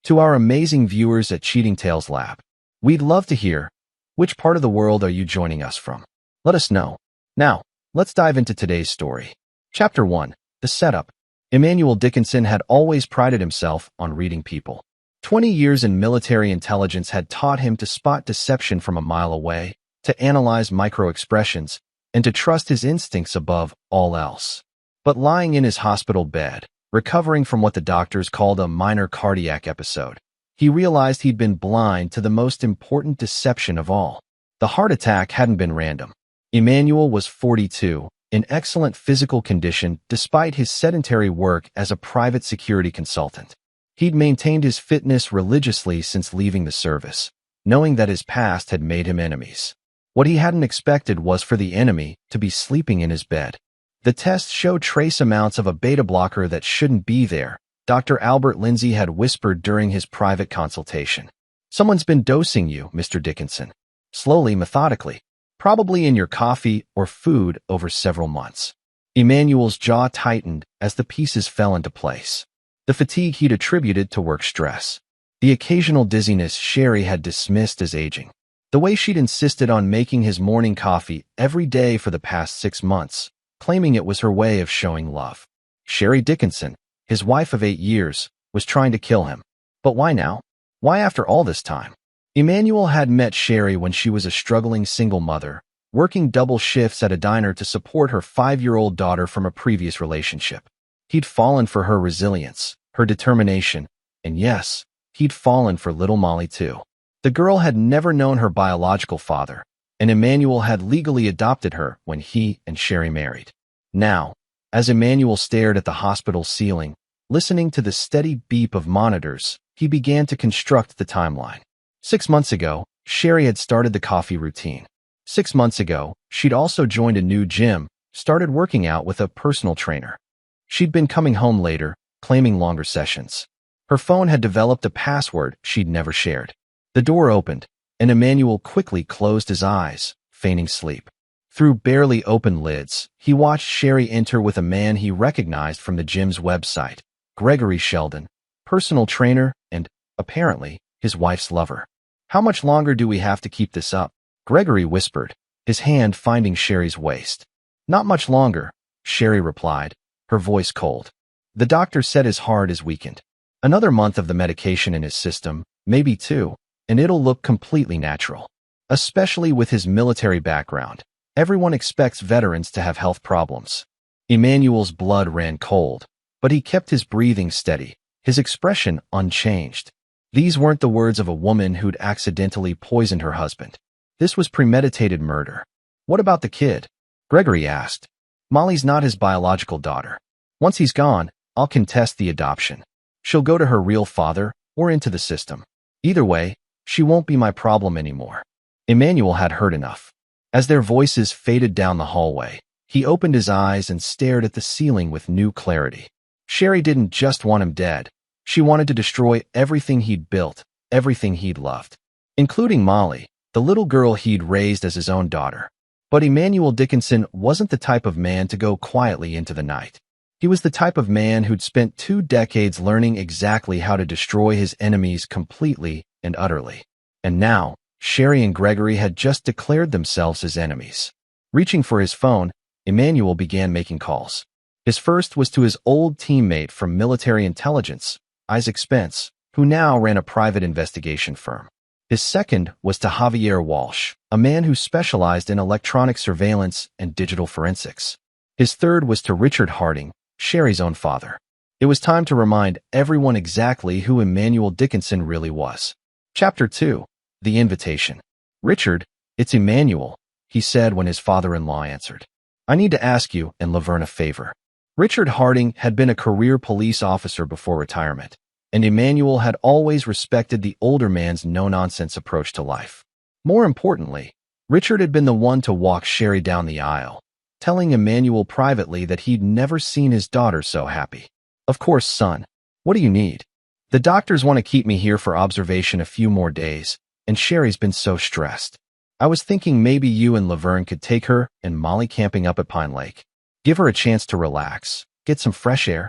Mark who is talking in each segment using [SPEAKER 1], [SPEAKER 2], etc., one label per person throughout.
[SPEAKER 1] To our amazing viewers at Cheating Tales Lab, we'd love to hear, which part of the world are you joining us from? Let us know. Now, let's dive into today's story. Chapter 1. The Setup. Emmanuel Dickinson had always prided himself on reading people. 20 years in military intelligence had taught him to spot deception from a mile away, to analyze micro-expressions, and to trust his instincts above all else. But lying in his hospital bed, recovering from what the doctors called a minor cardiac episode, he realized he'd been blind to the most important deception of all. The heart attack hadn't been random. Emmanuel was 42, in excellent physical condition despite his sedentary work as a private security consultant. He'd maintained his fitness religiously since leaving the service, knowing that his past had made him enemies. What he hadn't expected was for the enemy to be sleeping in his bed. The test showed trace amounts of a beta blocker that shouldn't be there, Dr. Albert Lindsay had whispered during his private consultation. Someone's been dosing you, Mr. Dickinson. Slowly, methodically. Probably in your coffee or food over several months. Emmanuel's jaw tightened as the pieces fell into place. The fatigue he'd attributed to work stress. The occasional dizziness Sherry had dismissed as aging. The way she'd insisted on making his morning coffee every day for the past 6 months, claiming it was her way of showing love. Sherry Dickinson, his wife of 8 years, was trying to kill him. But why now? Why after all this time? Emmanuel had met Sherry when she was a struggling single mother, working double shifts at a diner to support her 5-year-old daughter from a previous relationship. He'd fallen for her resilience, her determination, and yes, he'd fallen for little Molly too. The girl had never known her biological father, and Emmanuel had legally adopted her when he and Sherry married. Now, as Emmanuel stared at the hospital ceiling, listening to the steady beep of monitors, he began to construct the timeline. 6 months ago, Sherry had started the coffee routine. 6 months ago, she'd also joined a new gym, started working out with a personal trainer. She'd been coming home later, claiming longer sessions. Her phone had developed a password she'd never shared. The door opened, and Emmanuel quickly closed his eyes, feigning sleep. Through barely open lids, he watched Sherry enter with a man he recognized from the gym's website, Gregory Sheldon, personal trainer and, apparently, his wife's lover. How much longer do we have to keep this up? Gregory whispered, his hand finding Sherry's waist. Not much longer, Sherry replied, her voice cold. The doctor said his heart is weakened. Another month of the medication in his system, maybe 2, and it'll look completely natural. Especially with his military background, everyone expects veterans to have health problems. Emmanuel's blood ran cold, but he kept his breathing steady, his expression unchanged. These weren't the words of a woman who'd accidentally poisoned her husband. This was premeditated murder. What about the kid? Gregory asked. Molly's not his biological daughter. Once he's gone, I'll contest the adoption. She'll go to her real father or into the system. Either way, she won't be my problem anymore. Emmanuel had heard enough. As their voices faded down the hallway, he opened his eyes and stared at the ceiling with new clarity. Sherry didn't just want him dead. She wanted to destroy everything he'd built, everything he'd loved, including Molly, the little girl he'd raised as his own daughter. But Emmanuel Dickinson wasn't the type of man to go quietly into the night. He was the type of man who'd spent 2 decades learning exactly how to destroy his enemies completely and utterly. And now, Sherry and Gregory had just declared themselves his enemies. Reaching for his phone, Emmanuel began making calls. His first was to his old teammate from military intelligence, Isaac Spence, who now ran a private investigation firm. His second was to Javier Walsh, a man who specialized in electronic surveillance and digital forensics. His third was to Richard Harding, Sherry's own father. It was time to remind everyone exactly who Emmanuel Dickinson really was. Chapter 2. The Invitation. Richard, it's Emmanuel, he said when his father-in-law answered. I need to ask you and Laverne a favor. Richard Harding had been a career police officer before retirement, and Emmanuel had always respected the older man's no-nonsense approach to life. More importantly, Richard had been the one to walk Sherry down the aisle, telling Emmanuel privately that he'd never seen his daughter so happy. Of course, son. What do you need? The doctors want to keep me here for observation a few more days, and Sherry's been so stressed. I was thinking maybe you and Laverne could take her and Molly camping up at Pine Lake. Give her a chance to relax, get some fresh air.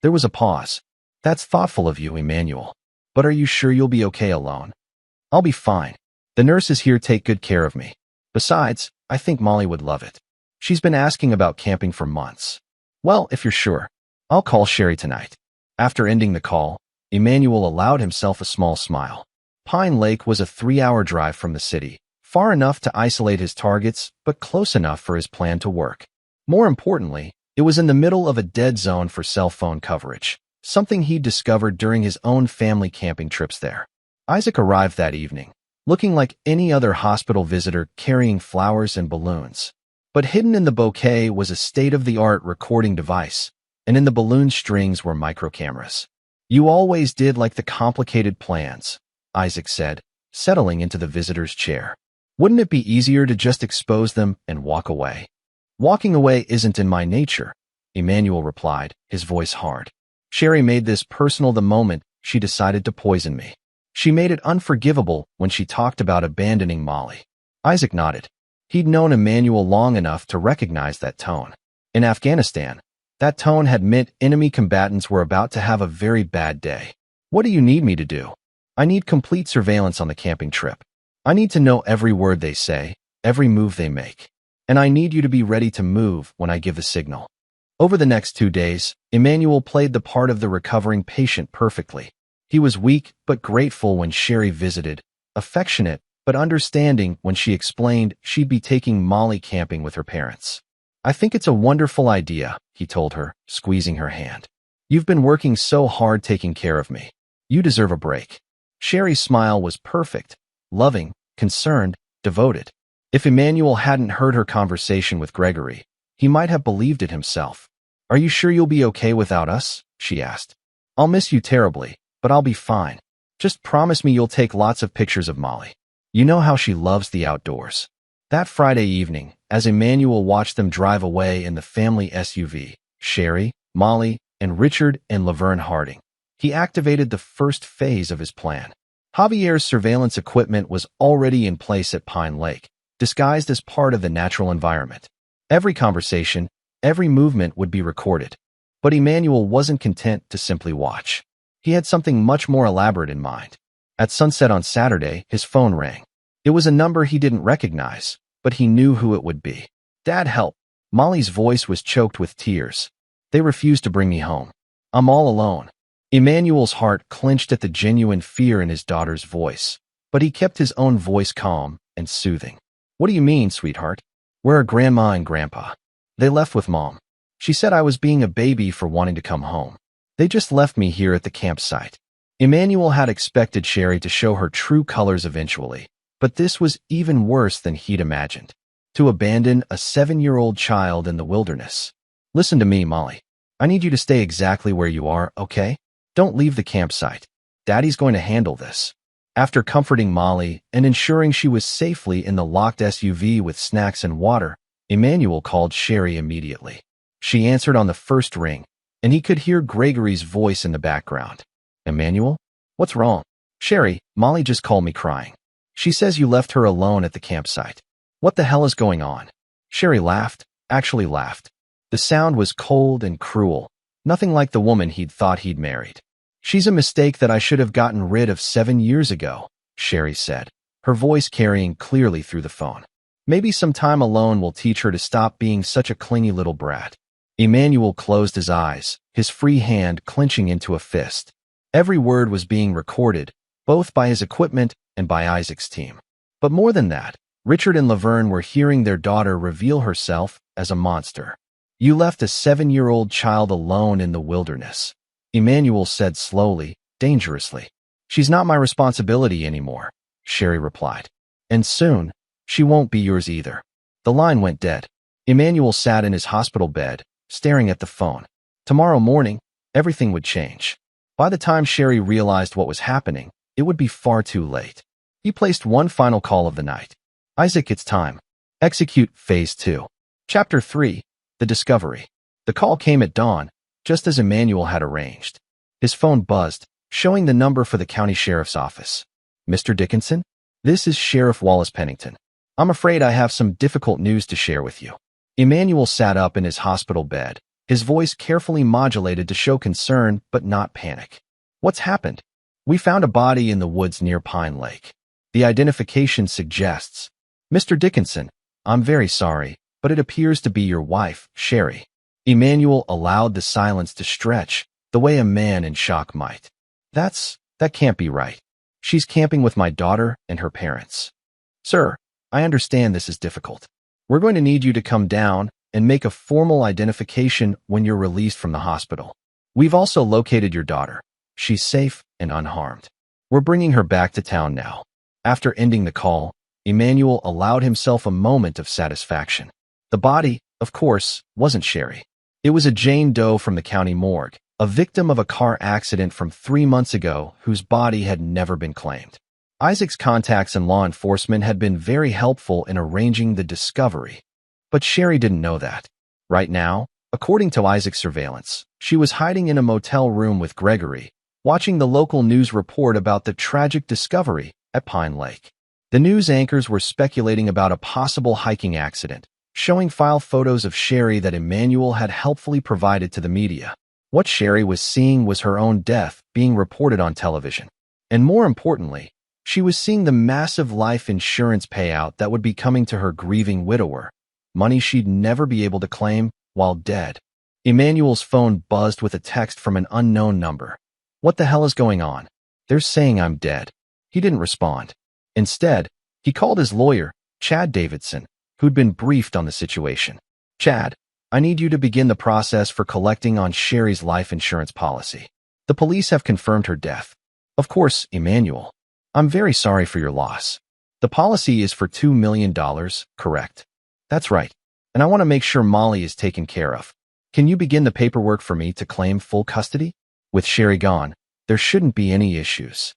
[SPEAKER 1] There was a pause. That's thoughtful of you, Emmanuel. But are you sure you'll be okay alone? I'll be fine. The nurses here take good care of me. Besides, I think Molly would love it. She's been asking about camping for months. Well, if you're sure, I'll call Sherry tonight. After ending the call, Emmanuel allowed himself a small smile. Pine Lake was a 3-hour drive from the city, far enough to isolate his targets, but close enough for his plan to work. More importantly, it was in the middle of a dead zone for cell phone coverage, something he'd discovered during his own family camping trips there. Isaac arrived that evening, looking like any other hospital visitor carrying flowers and balloons. But hidden in the bouquet was a state-of-the-art recording device, and in the balloon strings were microcameras. You always did like the complicated plans, Isaac said, settling into the visitor's chair. Wouldn't it be easier to just expose them and walk away? Walking away isn't in my nature, Emmanuel replied, his voice hard. Sherry made this personal the moment she decided to poison me. She made it unforgivable when she talked about abandoning Molly. Isaac nodded. He'd known Emmanuel long enough to recognize that tone. In Afghanistan, that tone had meant enemy combatants were about to have a very bad day. What do you need me to do? I need complete surveillance on the camping trip. I need to know every word they say, every move they make. And I need you to be ready to move when I give the signal. Over the next 2 days, Emmanuel played the part of the recovering patient perfectly. He was weak but grateful when Sherry visited, affectionate but understanding when she explained she'd be taking Molly camping with her parents. I think it's a wonderful idea, he told her, squeezing her hand. You've been working so hard taking care of me. You deserve a break. Sherry's smile was perfect, loving, concerned, devoted. If Emmanuel hadn't heard her conversation with Gregory, he might have believed it himself. Are you sure you'll be okay without us? She asked. I'll miss you terribly, but I'll be fine. Just promise me you'll take lots of pictures of Molly. You know how she loves the outdoors. That Friday evening, as Emmanuel watched them drive away in the family SUV, Sherry, Molly, and Richard and Laverne Harding, he activated the first phase of his plan. Javier's surveillance equipment was already in place at Pine Lake, disguised as part of the natural environment. Every conversation, every movement would be recorded. But Emmanuel wasn't content to simply watch. He had something much more elaborate in mind. At sunset on Saturday, his phone rang. It was a number he didn't recognize, but he knew who it would be. Dad, help. Molly's voice was choked with tears. They refused to bring me home. I'm all alone. Emmanuel's heart clenched at the genuine fear in his daughter's voice, but he kept his own voice calm and soothing. What do you mean, sweetheart? Where are Grandma and Grandpa? They left with Mom. She said I was being a baby for wanting to come home. They just left me here at the campsite. Emmanuel had expected Sherry to show her true colors eventually, but this was even worse than he'd imagined. To abandon a 7-year-old child in the wilderness. Listen to me, Molly. I need you to stay exactly where you are, okay? Don't leave the campsite. Daddy's going to handle this. After comforting Molly and ensuring she was safely in the locked SUV with snacks and water, Emmanuel called Sherry immediately. She answered on the first ring, and he could hear Gregory's voice in the background. Emmanuel? What's wrong? Sherry, Molly just called me crying. She says you left her alone at the campsite. What the hell is going on? Sherry laughed, actually laughed. The sound was cold and cruel, nothing like the woman he'd thought he'd married. She's a mistake that I should have gotten rid of 7 years ago, Sherry said, her voice carrying clearly through the phone. Maybe some time alone will teach her to stop being such a clingy little brat. Emmanuel closed his eyes, his free hand clenching into a fist. Every word was being recorded, both by his equipment and by Isaac's team. But more than that, Richard and Laverne were hearing their daughter reveal herself as a monster. You left a 7-year-old child alone in the wilderness, Emmanuel said slowly, dangerously. She's not my responsibility anymore, Sherry replied. And soon, she won't be yours either. The line went dead. Emmanuel sat in his hospital bed, staring at the phone. Tomorrow morning, everything would change. By the time Sherry realized what was happening, it would be far too late. He placed one final call of the night. Isaac, it's time. Execute Phase 2. Chapter 3. The Discovery. The call came at dawn, just as Emmanuel had arranged. His phone buzzed, showing the number for the county sheriff's office. Mr. Dickinson? This is Sheriff Wallace Pennington. I'm afraid I have some difficult news to share with you. Emmanuel sat up in his hospital bed, his voice carefully modulated to show concern but not panic. What's happened? We found a body in the woods near Pine Lake. The identification suggests, Mr. Dickinson, I'm very sorry, but it appears to be your wife, Sherry. Emmanuel allowed the silence to stretch, the way a man in shock might. That can't be right. She's camping with my daughter and her parents. Sir, I understand this is difficult. We're going to need you to come down and make a formal identification when you're released from the hospital. We've also located your daughter. She's safe and unharmed. We're bringing her back to town now. After ending the call, Emmanuel allowed himself a moment of satisfaction. The body, of course, wasn't Sherry. It was a Jane Doe from the county morgue, a victim of a car accident from 3 months ago whose body had never been claimed. Isaac's contacts in law enforcement had been very helpful in arranging the discovery, but Sherry didn't know that. Right now, according to Isaac's surveillance, she was hiding in a motel room with Gregory, watching the local news report about the tragic discovery at Pine Lake. The news anchors were speculating about a possible hiking accident, showing file photos of Sherry that Emmanuel had helpfully provided to the media. What Sherry was seeing was her own death being reported on television. And more importantly, she was seeing the massive life insurance payout that would be coming to her grieving widower, money she'd never be able to claim while dead. Emmanuel's phone buzzed with a text from an unknown number. What the hell is going on? They're saying I'm dead. He didn't respond. Instead, he called his lawyer, Chad Davidson, who'd been briefed on the situation. Chad, I need you to begin the process for collecting on Sherry's life insurance policy. The police have confirmed her death. Of course, Emmanuel. I'm very sorry for your loss. The policy is for $2 million, correct? That's right. And I want to make sure Molly is taken care of. Can you begin the paperwork for me to claim full custody? With Sherry gone, there shouldn't be any issues.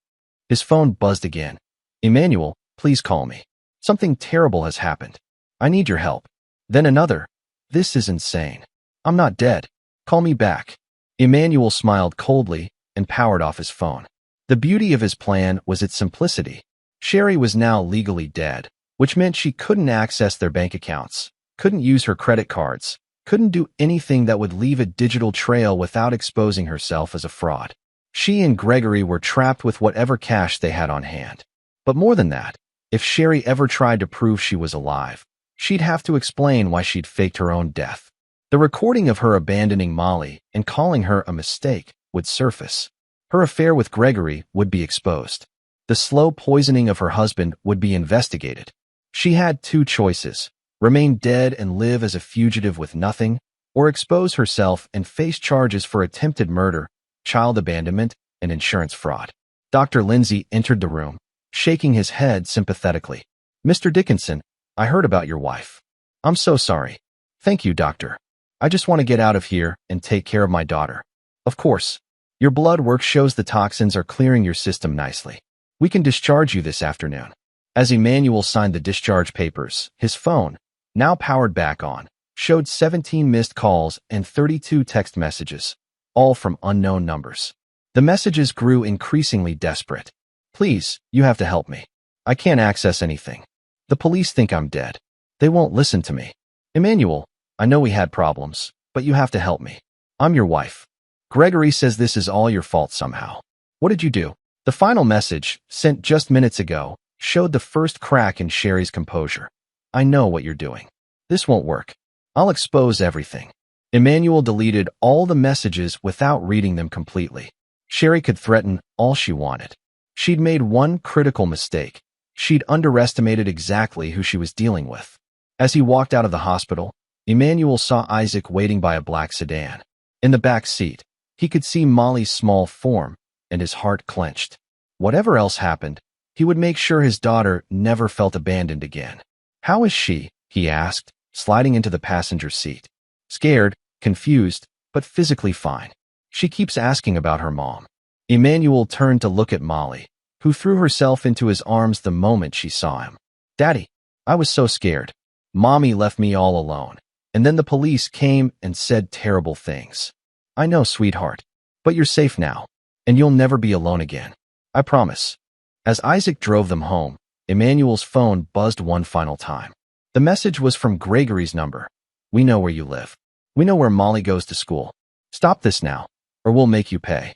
[SPEAKER 1] His phone buzzed again. Emmanuel, please call me. Something terrible has happened. I need your help. Then another. This is insane. I'm not dead. Call me back. Emmanuel smiled coldly and powered off his phone. The beauty of his plan was its simplicity. Sherry was now legally dead, which meant she couldn't access their bank accounts, couldn't use her credit cards, couldn't do anything that would leave a digital trail without exposing herself as a fraud. She and Gregory were trapped with whatever cash they had on hand. But more than that, if Sherry ever tried to prove she was alive, she'd have to explain why she'd faked her own death. The recording of her abandoning Molly and calling her a mistake would surface. Her affair with Gregory would be exposed. The slow poisoning of her husband would be investigated. She had two choices: remain dead and live as a fugitive with nothing, or expose herself and face charges for attempted murder, child abandonment, and insurance fraud. Dr. Lindsay entered the room, shaking his head sympathetically. Mr. Dickinson, I heard about your wife. I'm so sorry. Thank you, doctor. I just want to get out of here and take care of my daughter. Of course. Your blood work shows the toxins are clearing your system nicely. We can discharge you this afternoon. As Emmanuel signed the discharge papers, his phone, now powered back on, showed 17 missed calls and 32 text messages, all from unknown numbers. The messages grew increasingly desperate. Please, you have to help me. I can't access anything. The police think I'm dead. They won't listen to me. Emmanuel, I know we had problems, but you have to help me. I'm your wife. Gregory says this is all your fault somehow. What did you do? The final message, sent just minutes ago, showed the first crack in Sherry's composure. I know what you're doing. This won't work. I'll expose everything. Emmanuel deleted all the messages without reading them completely. Sherry could threaten all she wanted. She'd made one critical mistake. She'd underestimated exactly who she was dealing with. As he walked out of the hospital, Emmanuel saw Isaac waiting by a black sedan. In the back seat, he could see Molly's small form, and his heart clenched. Whatever else happened, he would make sure his daughter never felt abandoned again. How is she? He asked, sliding into the passenger seat. Scared, confused, but physically fine. She keeps asking about her mom. Emmanuel turned to look at Molly, who threw herself into his arms the moment she saw him. Daddy, I was so scared. Mommy left me all alone, and then the police came and said terrible things. I know, sweetheart, but you're safe now, and you'll never be alone again. I promise. As Isaac drove them home, Emmanuel's phone buzzed one final time. The message was from Gregory's number. We know where you live. We know where Molly goes to school. Stop this now, or we'll make you pay.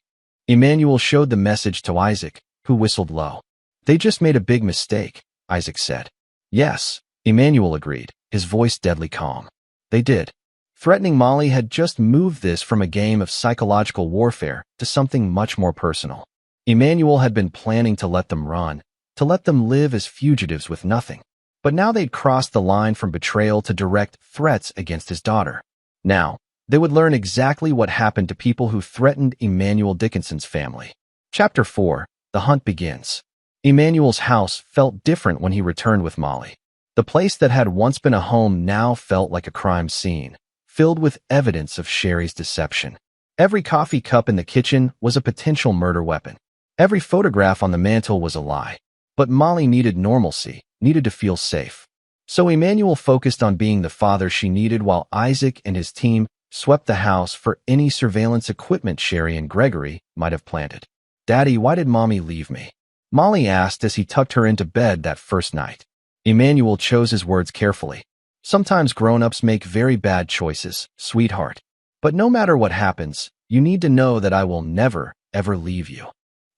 [SPEAKER 1] Emmanuel showed the message to Isaac, who whistled low. They just made a big mistake, Isaac said. Yes, Emmanuel agreed, his voice deadly calm. They did. Threatening Molly had just moved this from a game of psychological warfare to something much more personal. Emmanuel had been planning to let them run, to let them live as fugitives with nothing. But now they'd crossed the line from betrayal to direct threats against his daughter. Now, they would learn exactly what happened to people who threatened Emmanuel Dickinson's family. Chapter 4. The hunt begins. Emmanuel's house felt different when he returned with Molly. The place that had once been a home now felt like a crime scene, filled with evidence of Sherry's deception. Every coffee cup in the kitchen was a potential murder weapon. Every photograph on the mantel was a lie. But Molly needed normalcy, needed to feel safe. So Emmanuel focused on being the father she needed while Isaac and his team swept the house for any surveillance equipment Sherry and Gregory might have planted. "Daddy, why did Mommy leave me?" Molly asked as he tucked her into bed that first night. Emmanuel chose his words carefully. "Sometimes grown-ups make very bad choices, sweetheart. But no matter what happens, you need to know that I will never, ever leave you.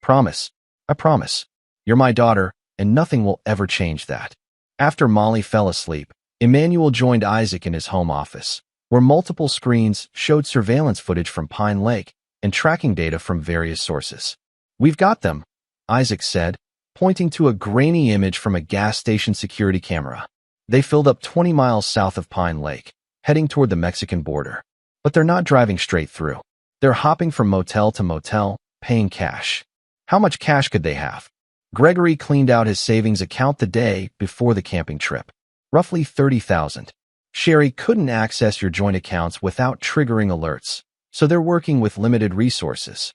[SPEAKER 1] Promise. I promise. You're my daughter, and nothing will ever change that." After Molly fell asleep, Emmanuel joined Isaac in his home office, where multiple screens showed surveillance footage from Pine Lake and tracking data from various sources. "We've got them," Isaac said, pointing to a grainy image from a gas station security camera. They filled up 20 miles south of Pine Lake, heading toward the Mexican border. But they're not driving straight through. They're hopping from motel to motel, paying cash. How much cash could they have? Gregory cleaned out his savings account the day before the camping trip. Roughly $30,000. Sherry couldn't access your joint accounts without triggering alerts, so they're working with limited resources.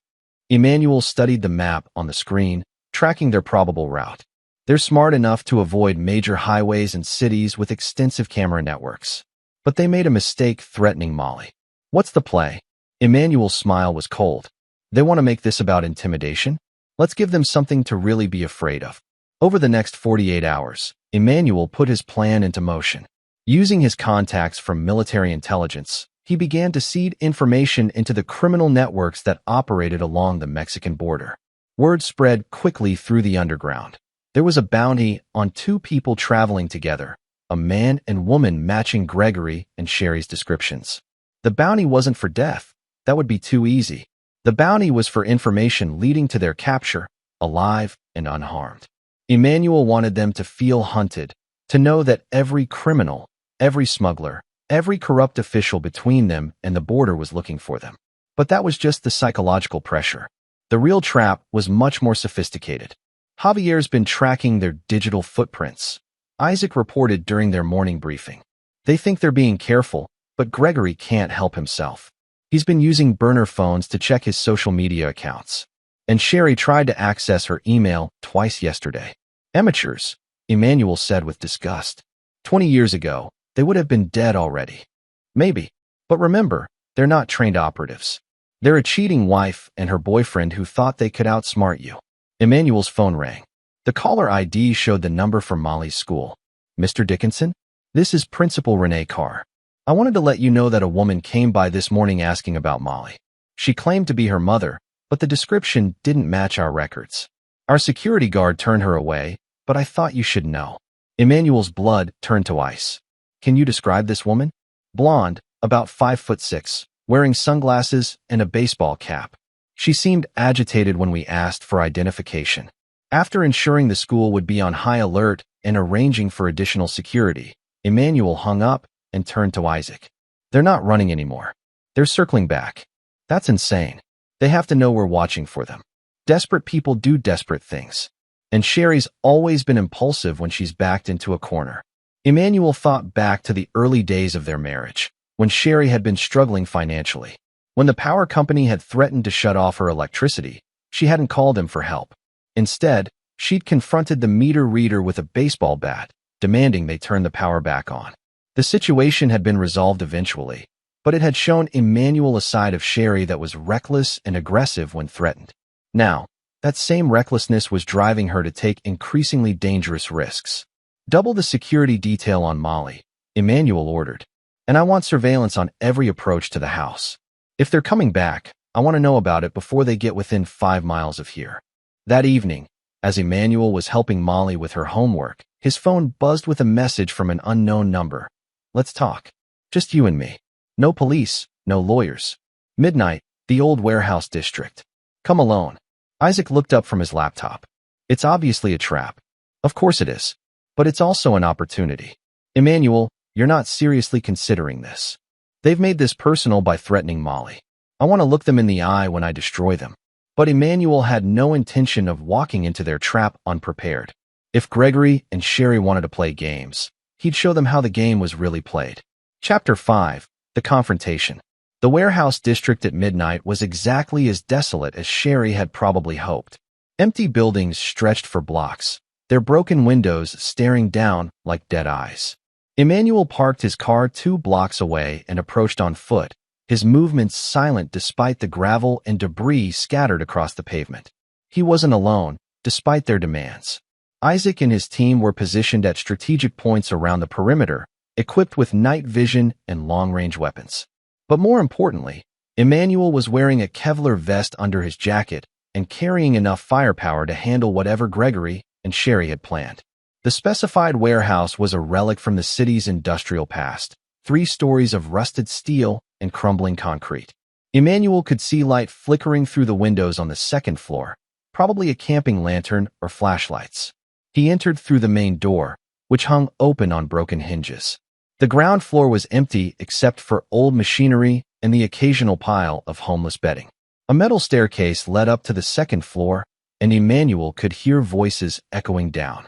[SPEAKER 1] Emmanuel studied the map on the screen, tracking their probable route. They're smart enough to avoid major highways and cities with extensive camera networks. But they made a mistake threatening Molly. "What's the play?" Emmanuel's smile was cold. "They want to make this about intimidation? Let's give them something to really be afraid of." Over the next 48 hours, Emmanuel put his plan into motion. Using his contacts from military intelligence, he began to seed information into the criminal networks that operated along the Mexican border. Word spread quickly through the underground. There was a bounty on two people traveling together, a man and woman matching Gregory and Sherry's descriptions. The bounty wasn't for death. That would be too easy. The bounty was for information leading to their capture, alive and unharmed. Emmanuel wanted them to feel hunted, to know that every criminal, every smuggler, every corrupt official between them and the border was looking for them. But that was just the psychological pressure. The real trap was much more sophisticated. Javier's been tracking their digital footprints, Isaac reported during their morning briefing. They think they're being careful, but Gregory can't help himself. He's been using burner phones to check his social media accounts. And Sherry tried to access her email twice yesterday. "Amateurs," Emmanuel said with disgust. 20 years ago, they would have been dead already. Maybe. But remember, they're not trained operatives. They're a cheating wife and her boyfriend who thought they could outsmart you. Emmanuel's phone rang. The caller ID showed the number from Molly's school. "Mr. Dickinson? This is Principal Renee Carr. I wanted to let you know that a woman came by this morning asking about Molly. She claimed to be her mother, but the description didn't match our records. Our security guard turned her away, but I thought you should know." Emmanuel's blood turned to ice. "Can you describe this woman?" "Blonde, about 5'6", wearing sunglasses and a baseball cap. She seemed agitated when we asked for identification. After ensuring the school would be on high alert and arranging for additional security, Emmanuel hung up and turned to Isaac. "They're not running anymore. They're circling back. That's insane. They have to know we're watching for them. Desperate people do desperate things. And Sherry's always been impulsive when she's backed into a corner." Emmanuel thought back to the early days of their marriage, when Sherry had been struggling financially. When the power company had threatened to shut off her electricity, she hadn't called him for help. Instead, she'd confronted the meter reader with a baseball bat, demanding they turn the power back on. The situation had been resolved eventually, but it had shown Emmanuel a side of Sherry that was reckless and aggressive when threatened. Now, that same recklessness was driving her to take increasingly dangerous risks. "Double the security detail on Molly," Emmanuel ordered. "And I want surveillance on every approach to the house. If they're coming back, I want to know about it before they get within 5 miles of here. That evening, as Emmanuel was helping Molly with her homework, his phone buzzed with a message from an unknown number. Let's talk. Just you and me. No police, no lawyers. Midnight, the old warehouse district. Come alone. Isaac looked up from his laptop. It's obviously a trap. Of course it is. But it's also an opportunity. Emmanuel, you're not seriously considering this. They've made this personal by threatening Molly. I want to look them in the eye when I destroy them. But Emmanuel had no intention of walking into their trap unprepared. If Gregory and Sherry wanted to play games, he'd show them how the game was really played. Chapter 5. The Confrontation. The warehouse district at midnight was exactly as desolate as Sherry had probably hoped. Empty buildings stretched for blocks, their broken windows staring down like dead eyes. Emmanuel parked his car 2 blocks away and approached on foot, his movements silent despite the gravel and debris scattered across the pavement. He wasn't alone, despite their demands. Isaac and his team were positioned at strategic points around the perimeter, equipped with night vision and long-range weapons. But more importantly, Emmanuel was wearing a Kevlar vest under his jacket and carrying enough firepower to handle whatever Gregory and Sherry had planned. The specified warehouse was a relic from the city's industrial past, 3 stories of rusted steel and crumbling concrete. Emmanuel could see light flickering through the windows on the 2nd floor, probably a camping lantern or flashlights. He entered through the main door, which hung open on broken hinges. The ground floor was empty except for old machinery and the occasional pile of homeless bedding. A metal staircase led up to the 2nd floor, and Emmanuel could hear voices echoing down.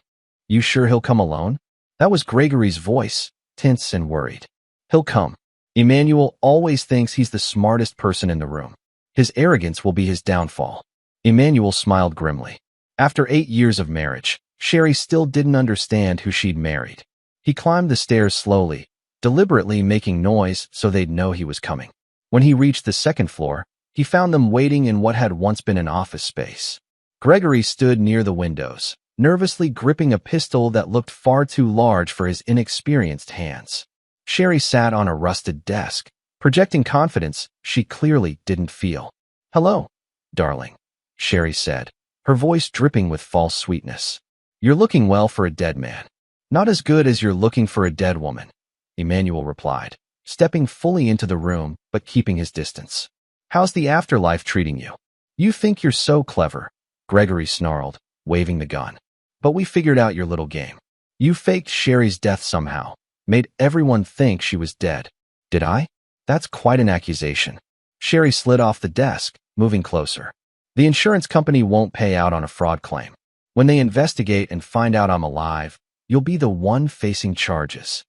[SPEAKER 1] You sure he'll come alone? That was Gregory's voice, tense and worried. He'll come. Emmanuel always thinks he's the smartest person in the room. His arrogance will be his downfall. Emmanuel smiled grimly. After 8 years of marriage, Sherry still didn't understand who she'd married. He climbed the stairs slowly, deliberately making noise so they'd know he was coming. When he reached the 2nd floor, he found them waiting in what had once been an office space. Gregory stood near the windows, nervously gripping a pistol that looked far too large for his inexperienced hands. Sherry sat on a rusted desk, projecting confidence she clearly didn't feel. Hello, darling, Sherry said, her voice dripping with false sweetness. You're looking well for a dead man. Not as good as you're looking for a dead woman, Emmanuel replied, stepping fully into the room but keeping his distance. How's the afterlife treating you? You think you're so clever, Gregory snarled, waving the gun. But we figured out your little game. You faked Sherry's death somehow, made everyone think she was dead. Did I? That's quite an accusation. Sherry slid off the desk, moving closer. The insurance company won't pay out on a fraud claim. When they investigate and find out I'm alive, you'll be the one facing charges.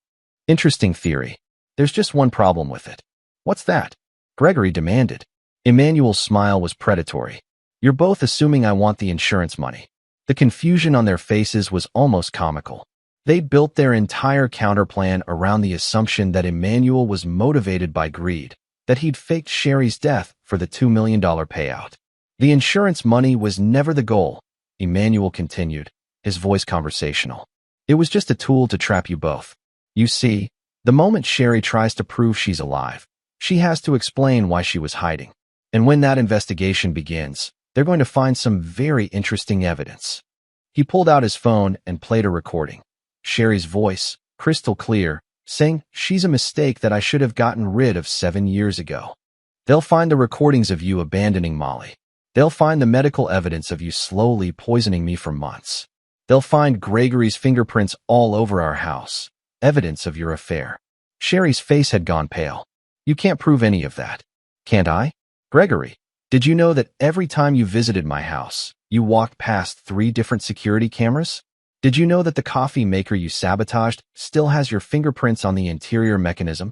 [SPEAKER 1] Interesting theory. There's just one problem with it. What's that? Gregory demanded. Emmanuel's smile was predatory. You're both assuming I want the insurance money. The confusion on their faces was almost comical. They'd built their entire counterplan around the assumption that Emmanuel was motivated by greed, that he'd faked Sherry's death for the $2 million payout. The insurance money was never the goal, Emmanuel continued, his voice conversational. It was just a tool to trap you both. You see, the moment Sherry tries to prove she's alive, she has to explain why she was hiding. And when that investigation begins, they're going to find some very interesting evidence. He pulled out his phone and played a recording. Sherry's voice, crystal clear, saying she's a mistake that I should have gotten rid of 7 years ago. They'll find the recordings of you abandoning Molly. They'll find the medical evidence of you slowly poisoning me for months. They'll find Gregory's fingerprints all over our house, evidence of your affair. Sherry's face had gone pale. You can't prove any of that. Can't I? Gregory, did you know that every time you visited my house, you walked past 3 different security cameras? Did you know that the coffee maker you sabotaged still has your fingerprints on the interior mechanism?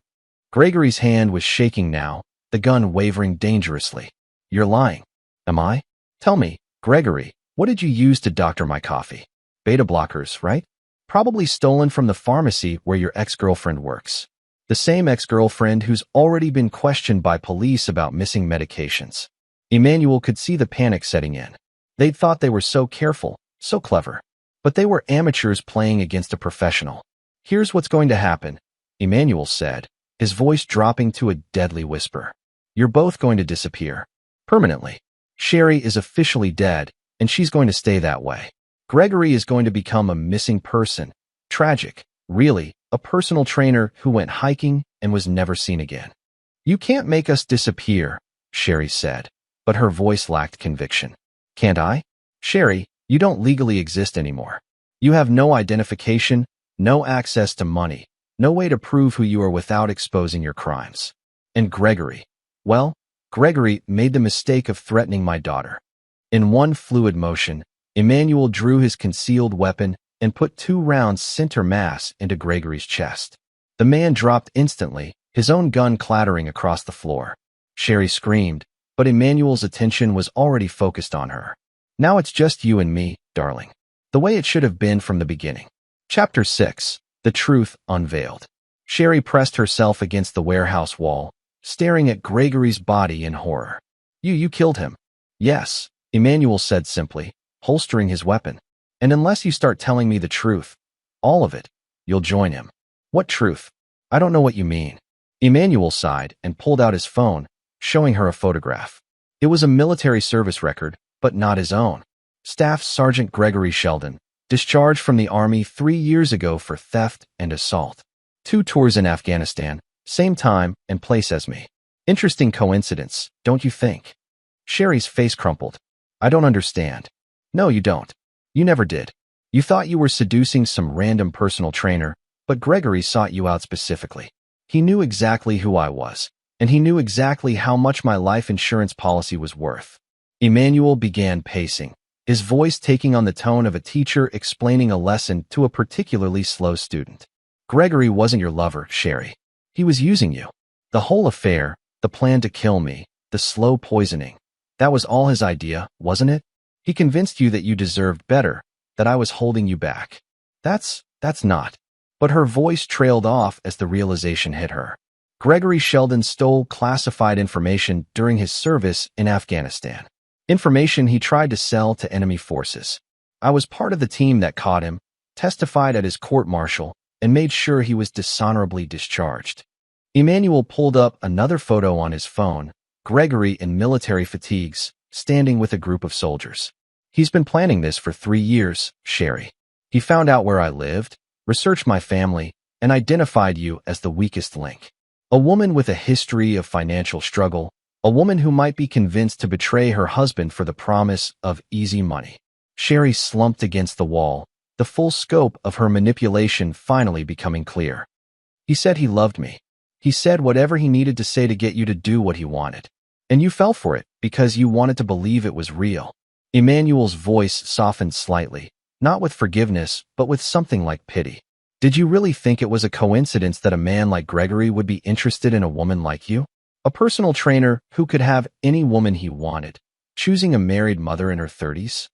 [SPEAKER 1] Gregory's hand was shaking now, the gun wavering dangerously. You're lying. Am I? Tell me, Gregory, what did you use to doctor my coffee? Beta blockers, right? Probably stolen from the pharmacy where your ex-girlfriend works. The same ex-girlfriend who's already been questioned by police about missing medications. Emmanuel could see the panic setting in. They'd thought they were so careful, so clever. But they were amateurs playing against a professional. Here's what's going to happen, Emmanuel said, his voice dropping to a deadly whisper. You're both going to disappear. Permanently. Sherry is officially dead, and she's going to stay that way. Gregory is going to become a missing person. Tragic. Really, a personal trainer who went hiking and was never seen again. You can't make us disappear, Sherry said, but her voice lacked conviction. Can't I? Sherry, you don't legally exist anymore. You have no identification, no access to money, no way to prove who you are without exposing your crimes. And Gregory, well, Gregory made the mistake of threatening my daughter. In one fluid motion, Emmanuel drew his concealed weapon and put 2 rounds center mass into Gregory's chest. The man dropped instantly, his own gun clattering across the floor. Sherry screamed, but Emmanuel's attention was already focused on her. Now it's just you and me, darling. The way it should have been from the beginning. Chapter 6. The Truth Unveiled. Sherry pressed herself against the warehouse wall, staring at Gregory's body in horror. You killed him. Yes, Emmanuel said simply, holstering his weapon. And unless you start telling me the truth, all of it, you'll join him. What truth? I don't know what you mean. Emmanuel sighed and pulled out his phone, showing her a photograph. It was a military service record, but not his own. Staff Sergeant Gregory Sheldon, discharged from the Army 3 years ago for theft and assault. 2 tours in Afghanistan, same time and place as me. Interesting coincidence, don't you think? Sherry's face crumpled. I don't understand. No, you don't. You never did. You thought you were seducing some random personal trainer, but Gregory sought you out specifically. He knew exactly who I was, and he knew exactly how much my life insurance policy was worth. Emmanuel began pacing, his voice taking on the tone of a teacher explaining a lesson to a particularly slow student. Gregory wasn't your lover, Sherry. He was using you. The whole affair, the plan to kill me, the slow poisoning, that was all his idea, wasn't it? He convinced you that you deserved better, that I was holding you back. That's not. But her voice trailed off as the realization hit her. Gregory Sheldon stole classified information during his service in Afghanistan. Information he tried to sell to enemy forces. I was part of the team that caught him, testified at his court-martial, and made sure he was dishonorably discharged. Emmanuel pulled up another photo on his phone, Gregory in military fatigues, standing with a group of soldiers. He's been planning this for 3 years, Sherry. He found out where I lived, researched my family, and identified you as the weakest link. A woman with a history of financial struggle, a woman who might be convinced to betray her husband for the promise of easy money. Sherry slumped against the wall, the full scope of her manipulation finally becoming clear. He said he loved me. He said whatever he needed to say to get you to do what he wanted. And you fell for it because you wanted to believe it was real. Emmanuel's voice softened slightly, not with forgiveness, but with something like pity. Did you really think it was a coincidence that a man like Gregory would be interested in a woman like you? A personal trainer who could have any woman he wanted, choosing a married mother in her 30s?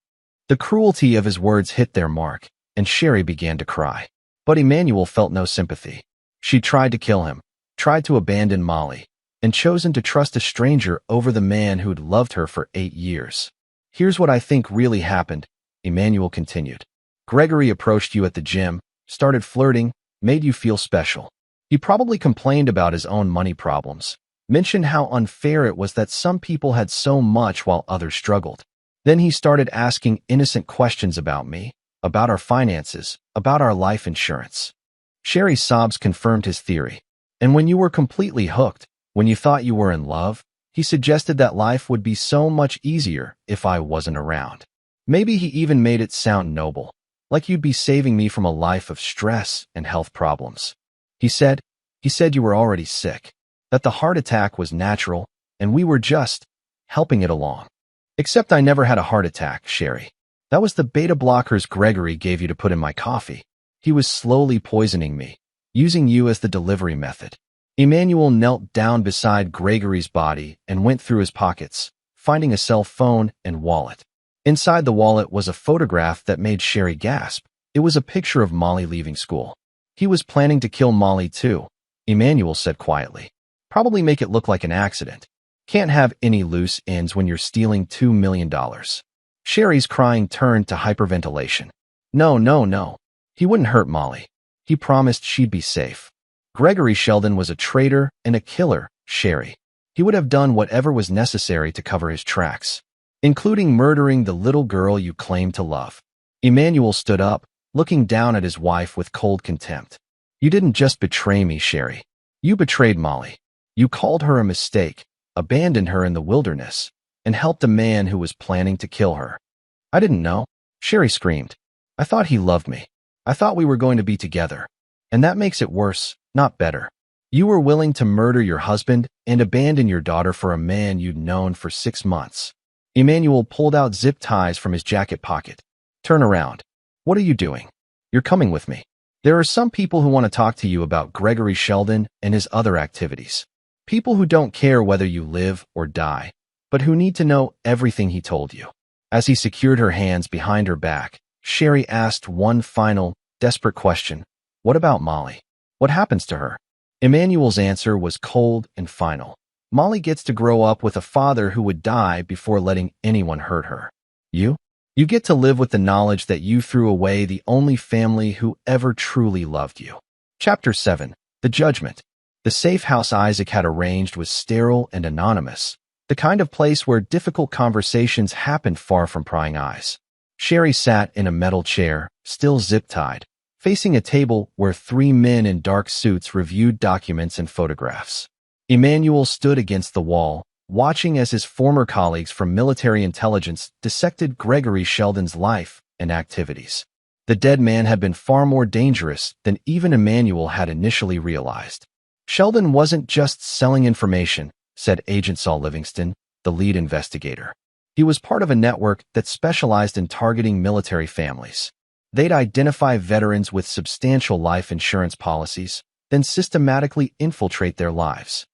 [SPEAKER 1] The cruelty of his words hit their mark, and Sherry began to cry. But Emmanuel felt no sympathy. She tried to kill him, tried to abandon Molly, and chosen to trust a stranger over the man who'd loved her for 8 years. Here's what I think really happened, Emmanuel continued. Gregory approached you at the gym, started flirting, made you feel special. He probably complained about his own money problems, mentioned how unfair it was that some people had so much while others struggled. Then he started asking innocent questions about me, about our finances, about our life insurance. Sherry's sobs confirmed his theory. And when you were completely hooked, when you thought you were in love, he suggested that life would be so much easier if I wasn't around. Maybe he even made it sound noble, like you'd be saving me from a life of stress and health problems. He said you were already sick, that the heart attack was natural, and we were just helping it along. Except I never had a heart attack, Sherry. That was the beta blockers Gregory gave you to put in my coffee. He was slowly poisoning me, using you as the delivery method. Emmanuel knelt down beside Gregory's body and went through his pockets, finding a cell phone and wallet. Inside the wallet was a photograph that made Sherry gasp. It was a picture of Molly leaving school. He was planning to kill Molly too, Emmanuel said quietly. Probably make it look like an accident. Can't have any loose ends when you're stealing $2 million. Sherry's crying turned to hyperventilation. No. He wouldn't hurt Molly. He promised she'd be safe. Gregory Sheldon was a traitor and a killer, Sherry. He would have done whatever was necessary to cover his tracks, including murdering the little girl you claim to love. Emmanuel stood up, looking down at his wife with cold contempt. You didn't just betray me, Sherry. You betrayed Molly. You called her a mistake, abandoned her in the wilderness, and helped a man who was planning to kill her. I didn't know, Sherry screamed. I thought he loved me. I thought we were going to be together. And that makes it worse, not better. You were willing to murder your husband and abandon your daughter for a man you'd known for 6 months. Emmanuel pulled out zip ties from his jacket pocket. Turn around. What are you doing? You're coming with me. There are some people who want to talk to you about Gregory Sheldon and his other activities. People who don't care whether you live or die, but who need to know everything he told you. As he secured her hands behind her back, Sherry asked one final, desperate question. What about Molly? What happens to her? Emmanuel's answer was cold and final. Molly gets to grow up with a father who would die before letting anyone hurt her. You? You get to live with the knowledge that you threw away the only family who ever truly loved you. Chapter 7. The Judgment. The safe house Isaac had arranged was sterile and anonymous, the kind of place where difficult conversations happened far from prying eyes. Sherry sat in a metal chair, still zip-tied, facing a table where 3 men in dark suits reviewed documents and photographs. Emmanuel stood against the wall, watching as his former colleagues from military intelligence dissected Gregory Sheldon's life and activities. The dead man had been far more dangerous than even Emmanuel had initially realized. Sheldon wasn't just selling information, said Agent Saul Livingston, the lead investigator. He was part of a network that specialized in targeting military families. They'd identify veterans with substantial life insurance policies, then systematically infiltrate their lives.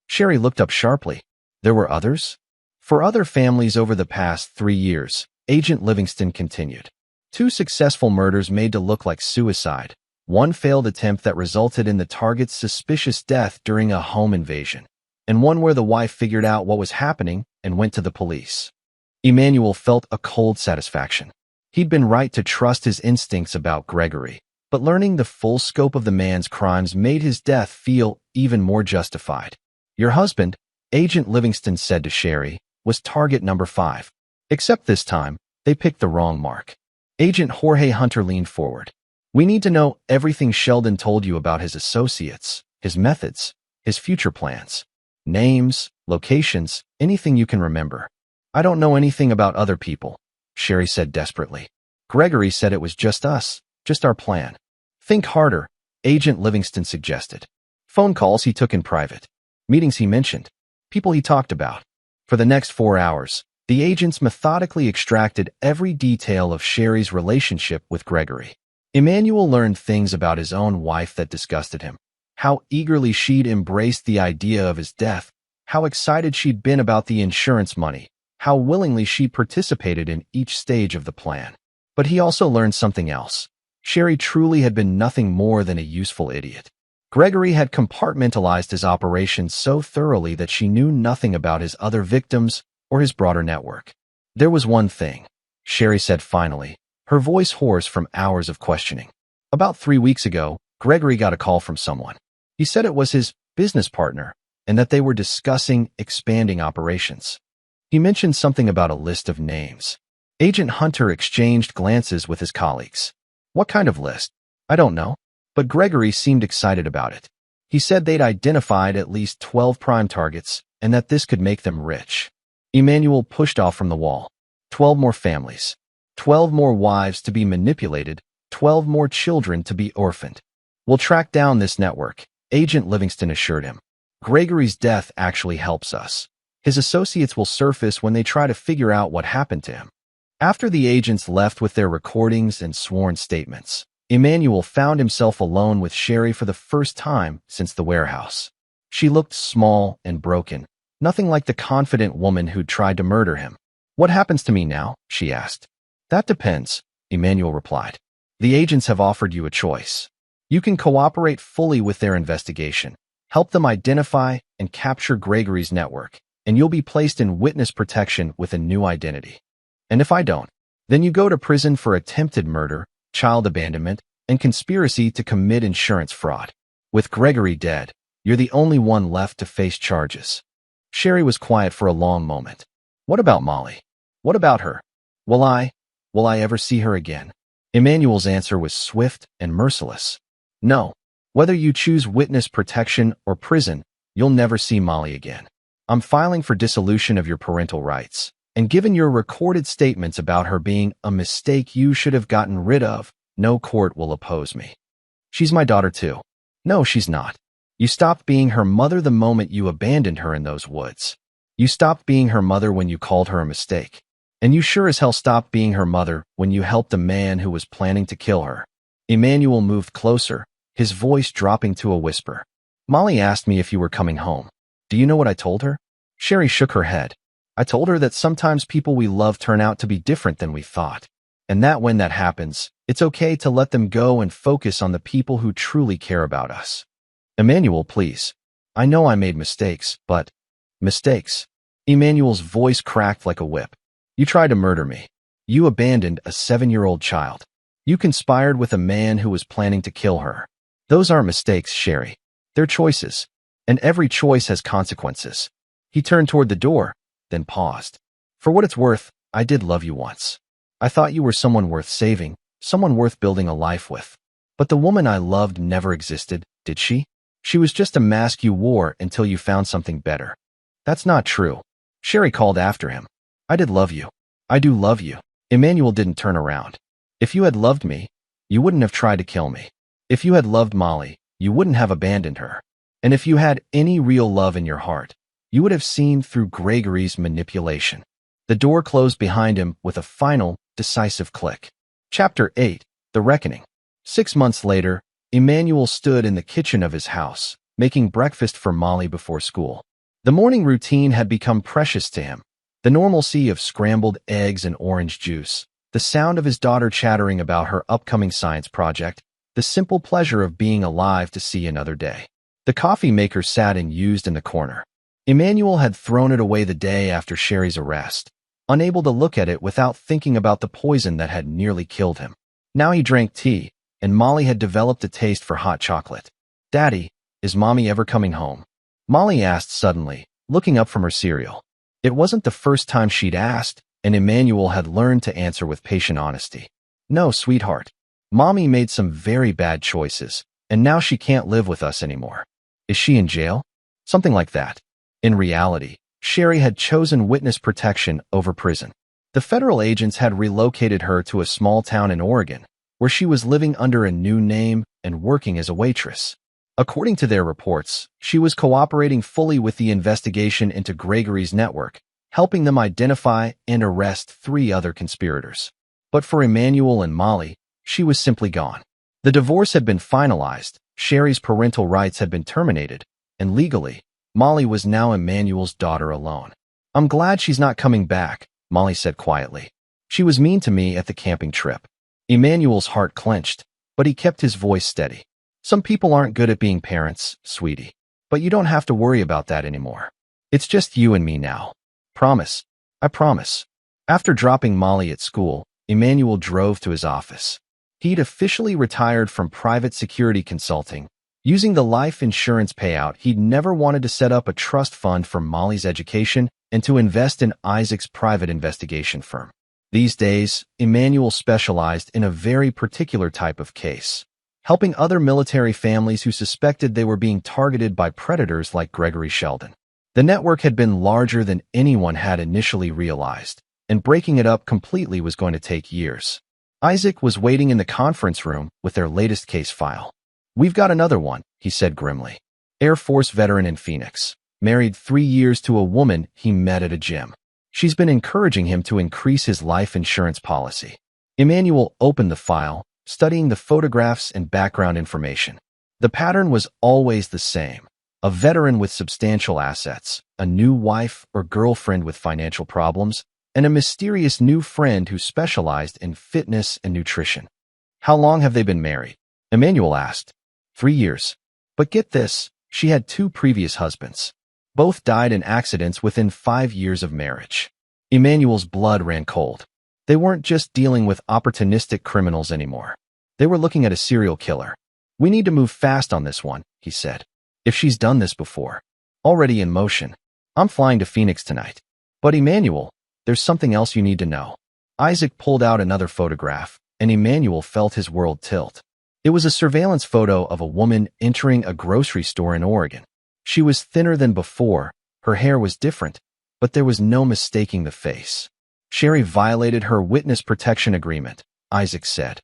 [SPEAKER 1] Sherry looked up sharply. There were others? For other families over the past 3 years, Agent Livingston continued. 2 successful murders made to look like suicide, 1 failed attempt that resulted in the target's suspicious death during a home invasion, and 1 where the wife figured out what was happening and went to the police. Emmanuel felt a cold satisfaction. He'd been right to trust his instincts about Gregory, but learning the full scope of the man's crimes made his death feel even more justified. Your husband, Agent Livingston said to Sherry, was target number 5. Except this time, they picked the wrong mark. Agent Jorge Hunter leaned forward. We need to know everything Sheldon told you about his associates, his methods, his future plans. Names, locations, anything you can remember. I don't know anything about other people, Sherry said desperately. Gregory said it was just us, just our plan. Think harder, Agent Livingston suggested. Phone calls he took in private. Meetings he mentioned. People he talked about. For the next 4 hours, the agents methodically extracted every detail of Sherry's relationship with Gregory. Emmanuel learned things about his own wife that disgusted him. How eagerly she'd embraced the idea of his death. How excited she'd been about the insurance money. How willingly she participated in each stage of the plan. But he also learned something else. Sherry truly had been nothing more than a useful idiot. Gregory had compartmentalized his operations so thoroughly that she knew nothing about his other victims or his broader network. There was one thing, Sherry said finally, her voice hoarse from hours of questioning. About 3 weeks ago, Gregory got a call from someone. He said it was his business partner and that they were discussing expanding operations. He mentioned something about a list of names. Agent Hunter exchanged glances with his colleagues. What kind of list? I don't know. But Gregory seemed excited about it. He said they'd identified at least 12 prime targets and that this could make them rich. Emmanuel pushed off from the wall. 12 more families. 12 more wives to be manipulated. 12 more children to be orphaned. We'll track down this network, Agent Livingston assured him. Gregory's death actually helps us. His associates will surface when they try to figure out what happened to him. After the agents left with their recordings and sworn statements, Emmanuel found himself alone with Sherry for the first time since the warehouse. She looked small and broken, nothing like the confident woman who'd tried to murder him. What happens to me now? She asked. That depends, Emmanuel replied. The agents have offered you a choice. You can cooperate fully with their investigation, help them identify and capture Gregory's network, and you'll be placed in witness protection with a new identity. And if I don't, then you go to prison for attempted murder, child abandonment, and conspiracy to commit insurance fraud. With Gregory dead, you're the only one left to face charges. Sherry was quiet for a long moment. What about Molly? What about her? Will I ever see her again? Emmanuel's answer was swift and merciless. No. Whether you choose witness protection or prison, you'll never see Molly again. I'm filing for dissolution of your parental rights. And given your recorded statements about her being a mistake you should have gotten rid of, no court will oppose me. She's my daughter too. No, she's not. You stopped being her mother the moment you abandoned her in those woods. You stopped being her mother when you called her a mistake. And you sure as hell stopped being her mother when you helped a man who was planning to kill her. Emmanuel moved closer, his voice dropping to a whisper. Molly asked me if you were coming home. Do you know what I told her? Sherry shook her head. I told her that sometimes people we love turn out to be different than we thought. And that when that happens, it's okay to let them go and focus on the people who truly care about us. Emmanuel, please. I know I made mistakes, but... Mistakes? Emmanuel's voice cracked like a whip. You tried to murder me. You abandoned a 7-year-old child. You conspired with a man who was planning to kill her. Those aren't mistakes, Sherry. They're choices. And every choice has consequences. He turned toward the door, then paused. For what it's worth, I did love you once. I thought you were someone worth saving, someone worth building a life with. But the woman I loved never existed, did she? She was just a mask you wore until you found something better. That's not true. Sherry called after him. I did love you. I do love you. Emmanuel didn't turn around. If you had loved me, you wouldn't have tried to kill me. If you had loved Molly, you wouldn't have abandoned her. And if you had any real love in your heart, you would have seen through Gregory's manipulation. The door closed behind him with a final, decisive click. Chapter 8. The Reckoning. 6 months later, Emmanuel stood in the kitchen of his house, making breakfast for Molly before school. The morning routine had become precious to him. The normalcy of scrambled eggs and orange juice, the sound of his daughter chattering about her upcoming science project, the simple pleasure of being alive to see another day. The coffee maker sat unused in the corner. Emmanuel had thrown it away the day after Sherry's arrest, unable to look at it without thinking about the poison that had nearly killed him. Now he drank tea, and Molly had developed a taste for hot chocolate. Daddy, is Mommy ever coming home? Molly asked suddenly, looking up from her cereal. It wasn't the first time she'd asked, and Emmanuel had learned to answer with patient honesty. No, sweetheart. Mommy made some very bad choices, and now she can't live with us anymore. Is she in jail? Something like that. In reality, Sherry had chosen witness protection over prison. The federal agents had relocated her to a small town in Oregon, where she was living under a new name and working as a waitress. According to their reports, she was cooperating fully with the investigation into Gregory's network, helping them identify and arrest 3 other conspirators. But for Emmanuel and Molly, she was simply gone. The divorce had been finalized, Sherry's parental rights had been terminated, and legally, Molly was now Emmanuel's daughter alone. I'm glad she's not coming back, Molly said quietly. She was mean to me at the camping trip. Emmanuel's heart clenched, but he kept his voice steady. Some people aren't good at being parents, sweetie. But you don't have to worry about that anymore. It's just you and me now. Promise. I promise. After dropping Molly at school, Emmanuel drove to his office. He'd officially retired from private security consulting. Using the life insurance payout, he'd never wanted to set up a trust fund for Molly's education and to invest in Isaac's private investigation firm. These days, Emmanuel specialized in a very particular type of case, helping other military families who suspected they were being targeted by predators like Gregory Sheldon. The network had been larger than anyone had initially realized, and breaking it up completely was going to take years. Isaac was waiting in the conference room with their latest case file. We've got another one, he said grimly. Air Force veteran in Phoenix, married 3 years to a woman he met at a gym. She's been encouraging him to increase his life insurance policy. Emmanuel opened the file, studying the photographs and background information. The pattern was always the same. A veteran with substantial assets, a new wife or girlfriend with financial problems, and a mysterious new friend who specialized in fitness and nutrition. How long have they been married? Emmanuel asked. 3 years. But get this, she had 2 previous husbands. Both died in accidents within 5 years of marriage. Emmanuel's blood ran cold. They weren't just dealing with opportunistic criminals anymore. They were looking at a serial killer. We need to move fast on this one, he said. If she's done this before. Already in motion. I'm flying to Phoenix tonight. But Emmanuel, there's something else you need to know. Isaac pulled out another photograph, and Emmanuel felt his world tilt. It was a surveillance photo of a woman entering a grocery store in Oregon. She was thinner than before, her hair was different, but there was no mistaking the face. Sherry violated her witness protection agreement, Isaac said.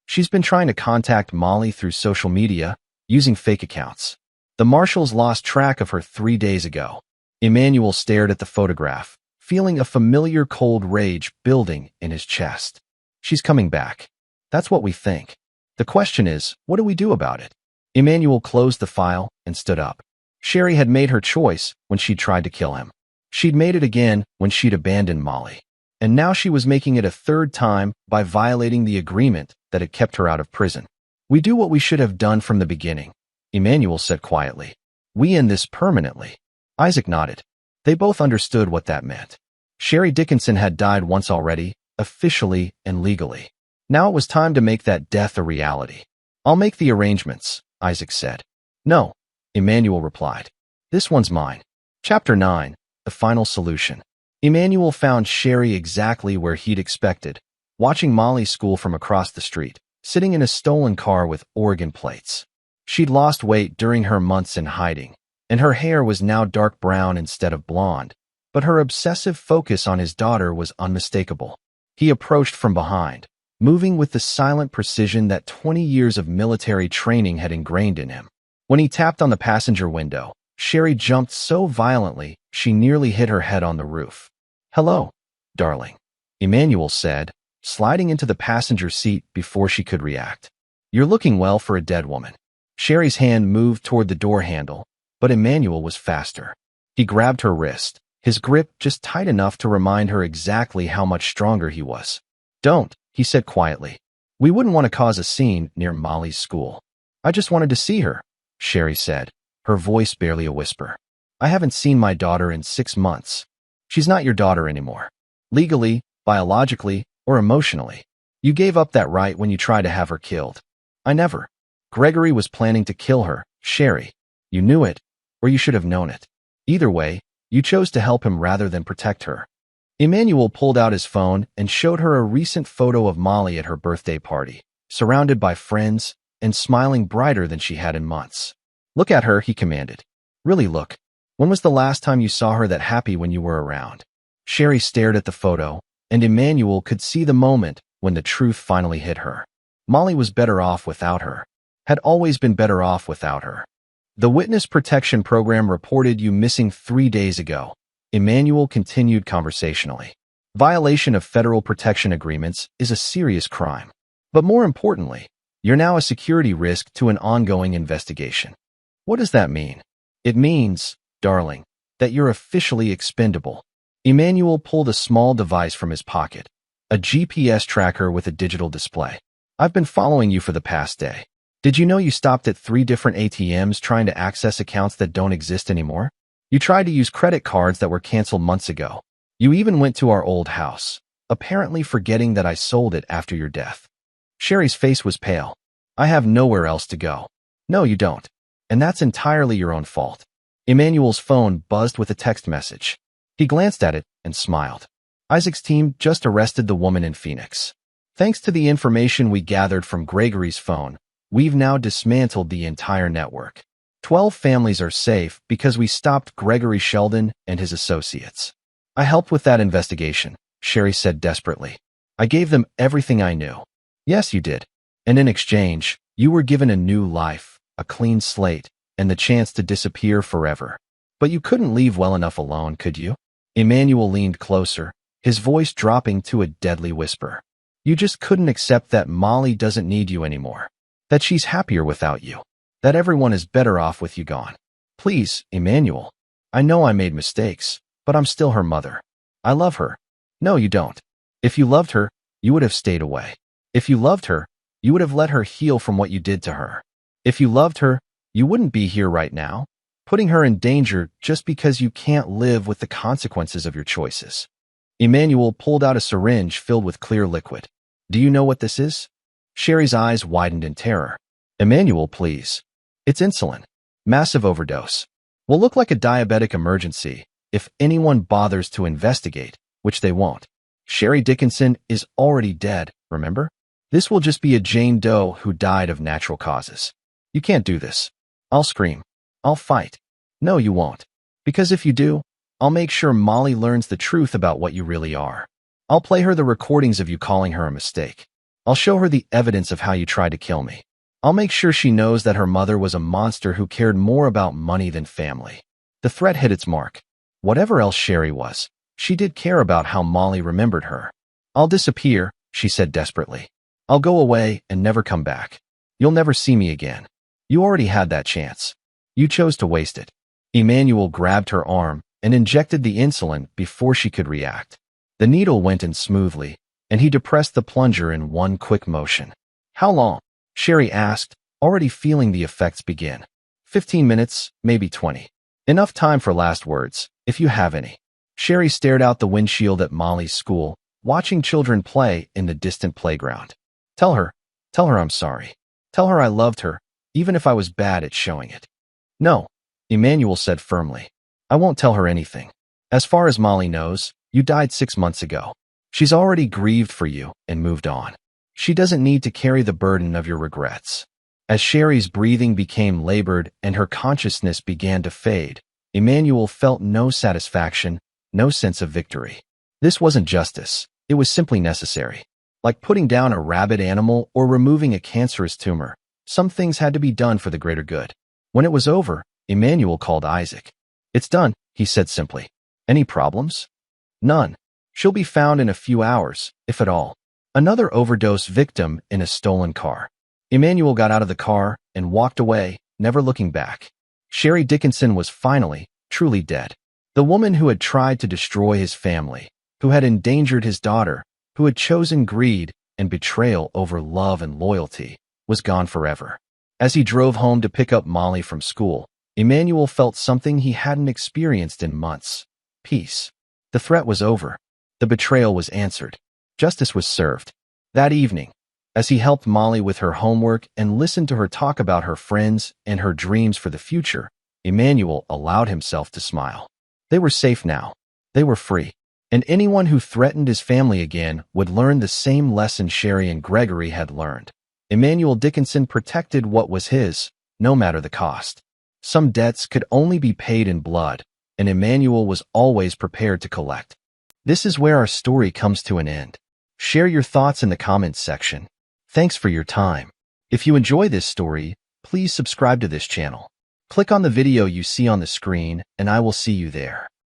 [SPEAKER 1] She's been trying to contact Molly through social media, using fake accounts. The marshals lost track of her 3 days ago. Emmanuel stared at the photograph, feeling a familiar cold rage building in his chest. She's coming back. That's what we think. The question is, what do we do about it? Emmanuel closed the file and stood up. Sherry had made her choice when she'd tried to kill him. She'd made it again when she'd abandoned Molly. And now she was making it a third time by violating the agreement that had kept her out of prison. We do what we should have done from the beginning, Emmanuel said quietly. We end this permanently. Isaac nodded. They both understood what that meant. Sherry Dickinson had died once already, officially and legally. Now it was time to make that death a reality. I'll make the arrangements, Isaac said. No, Emmanuel replied. This one's mine. Chapter 9, The Final Solution. Emmanuel found Sherry exactly where he'd expected, watching Molly's school from across the street, sitting in a stolen car with Oregon plates. She'd lost weight during her months in hiding, and her hair was now dark brown instead of blonde, but her obsessive focus on his daughter was unmistakable. He approached from behind, moving with the silent precision that 20 years of military training had ingrained in him. When he tapped on the passenger window, Sherry jumped so violently she nearly hit her head on the roof. Hello, darling, Emmanuel said, sliding into the passenger seat before she could react. You're looking well for a dead woman. Sherry's hand moved toward the door handle, but Emmanuel was faster. He grabbed her wrist, his grip just tight enough to remind her exactly how much stronger he was. Don't, he said quietly. We wouldn't want to cause a scene near Molly's school. I just wanted to see her, Sherry said, her voice barely a whisper. I haven't seen my daughter in 6 months. She's not your daughter anymore. Legally, biologically, or emotionally. You gave up that right when you tried to have her killed. I never. Gregory was planning to kill her, Sherry. You knew it, or you should have known it. Either way, you chose to help him rather than protect her. Emmanuel pulled out his phone and showed her a recent photo of Molly at her birthday party, surrounded by friends and smiling brighter than she had in months. Look at her, he commanded. Really look. When was the last time you saw her that happy when you were around? Sherry stared at the photo, and Emmanuel could see the moment when the truth finally hit her. Molly was better off without her. Had always been better off without her. The Witness Protection Program reported you missing 3 days ago. Emmanuel continued conversationally. Violation of federal protection agreements is a serious crime. But more importantly, you're now a security risk to an ongoing investigation. What does that mean? It means, darling, that you're officially expendable. Emmanuel pulled a small device from his pocket, a GPS tracker with a digital display. I've been following you for the past day. Did you know you stopped at 3 different ATMs trying to access accounts that don't exist anymore? You tried to use credit cards that were canceled months ago. You even went to our old house, apparently forgetting that I sold it after your death. Sherry's face was pale. I have nowhere else to go. No, you don't. And that's entirely your own fault. Emmanuel's phone buzzed with a text message. He glanced at it and smiled. Isaac's team just arrested the woman in Phoenix. Thanks to the information we gathered from Gregory's phone, we've now dismantled the entire network. 12 families are safe because we stopped Gregory Sheldon and his associates. I helped with that investigation, Sherry said desperately. I gave them everything I knew. Yes, you did. And in exchange, you were given a new life, a clean slate, and the chance to disappear forever. But you couldn't leave well enough alone, could you? Emmanuel leaned closer, his voice dropping to a deadly whisper. You just couldn't accept that Molly doesn't need you anymore. That she's happier without you. That everyone is better off with you gone. Please, Emmanuel. I know I made mistakes, but I'm still her mother. I love her. No, you don't. If you loved her, you would have stayed away. If you loved her, you would have let her heal from what you did to her. If you loved her, you wouldn't be here right now, putting her in danger just because you can't live with the consequences of your choices. Emmanuel pulled out a syringe filled with clear liquid. Do you know what this is? Sherry's eyes widened in terror. Emmanuel, please. It's insulin. Massive overdose. Will look like a diabetic emergency, if anyone bothers to investigate, which they won't. Sherry Dickinson is already dead, remember? This will just be a Jane Doe who died of natural causes. You can't do this. I'll scream. I'll fight. No, you won't. Because if you do, I'll make sure Molly learns the truth about what you really are. I'll play her the recordings of you calling her a mistake. I'll show her the evidence of how you tried to kill me. I'll make sure she knows that her mother was a monster who cared more about money than family. The threat hit its mark. Whatever else Sherry was, she did care about how Molly remembered her. I'll disappear, she said desperately. I'll go away and never come back. You'll never see me again. You already had that chance. You chose to waste it. Emmanuel grabbed her arm and injected the insulin before she could react. The needle went in smoothly, and he depressed the plunger in one quick motion. How long? Sherry asked, already feeling the effects begin. 15 minutes, maybe 20. Enough time for last words, if you have any. Sherry stared out the windshield at Molly's school, watching children play in the distant playground. Tell her I'm sorry. Tell her I loved her, even if I was bad at showing it. No, Emmanuel said firmly. I won't tell her anything. As far as Molly knows, you died 6 months ago. She's already grieved for you and moved on. She doesn't need to carry the burden of your regrets. As Sherry's breathing became labored and her consciousness began to fade, Emmanuel felt no satisfaction, no sense of victory. This wasn't justice. It was simply necessary. Like putting down a rabid animal or removing a cancerous tumor, some things had to be done for the greater good. When it was over, Emmanuel called Isaac. It's done, he said simply. Any problems? None. She'll be found in a few hours, if at all. Another overdose victim in a stolen car. Emmanuel got out of the car and walked away, never looking back. Sherry Dickinson was finally, truly dead. The woman who had tried to destroy his family, who had endangered his daughter, who had chosen greed and betrayal over love and loyalty, was gone forever. As he drove home to pick up Molly from school, Emmanuel felt something he hadn't experienced in months. Peace. The threat was over. The betrayal was answered. Justice was served. That evening, as he helped Molly with her homework and listened to her talk about her friends and her dreams for the future, Emmanuel allowed himself to smile. They were safe now. They were free. And anyone who threatened his family again would learn the same lesson Sherry and Gregory had learned. Emmanuel Dickinson protected what was his, no matter the cost. Some debts could only be paid in blood, and Emmanuel was always prepared to collect. This is where our story comes to an end. Share your thoughts in the comments section. Thanks for your time. If you enjoy this story, please subscribe to this channel. Click on the video you see on the screen, and I will see you there.